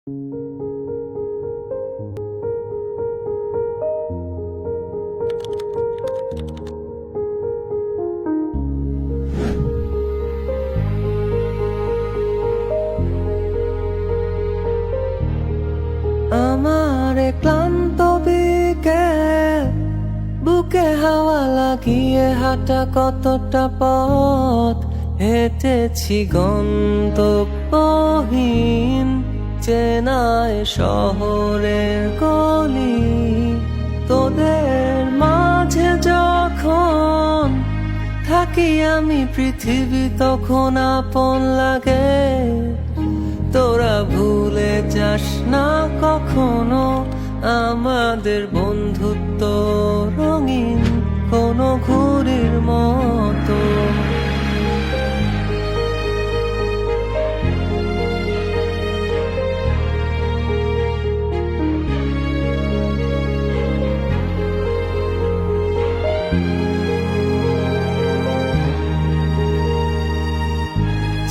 আমার ক্লান্ত বিকেল, বুকে হাওয়া লাগিয়ে হাঁটা কতটা পথ হেঁটেছি গন্তব্যহীন চেনায় শহরের গলি। তোদের মাঝে যখন থাকি আমি পৃথিবী তখন আপন লাগে। তোরা ভুলে যাস না কখনো আমাদের বন্ধুত্ব রঙিন কোনো ঘুড়ির মতো।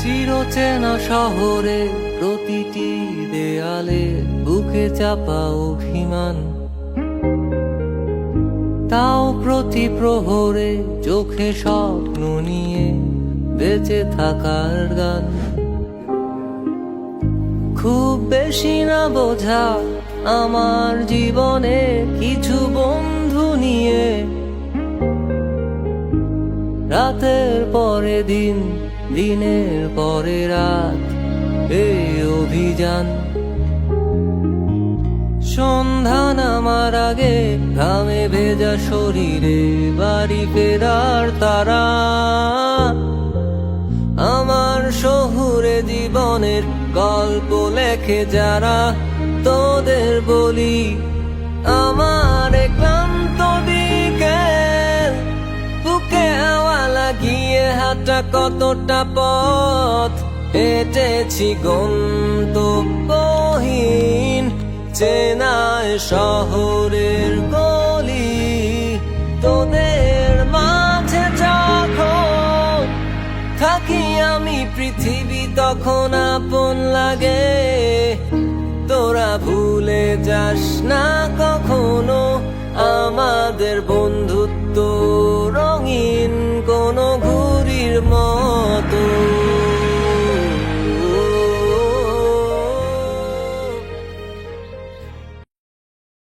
চিরচেনা শহরে প্রতিটি দেয়ালে বুকে চাপা অভিমান, তাও প্রতি প্রহরে চোখে স্বপ্ন নিয়ে বেঁচে থাকার গান। খুব বেশি না বোঝা আমার জীবনে কিছু বন্ধু নিয়ে, রাতের পরে দিন, দিনের পরে রাত এই অভিযান। সন্ধ্যা নামার আগে ঘামে ভেজা শরীরে বাড়ি ফেরার তারা। আমার শহুরে জীবনের গল্প লেখে যারা, তোদের বলি আমার ক্লান্ত বিকেল, বুকে হাওয়া লাগিয়ে হাঁটা কতটা পথ হেঁটেছি গন্তব্যহীন চেনায় শহরের গলি। তোদের মাঝে যখন থাকি আমি পৃথিবী তখন আপন লাগে। তোরা ভুলে যাস না কখনো আমাদের বন্ধু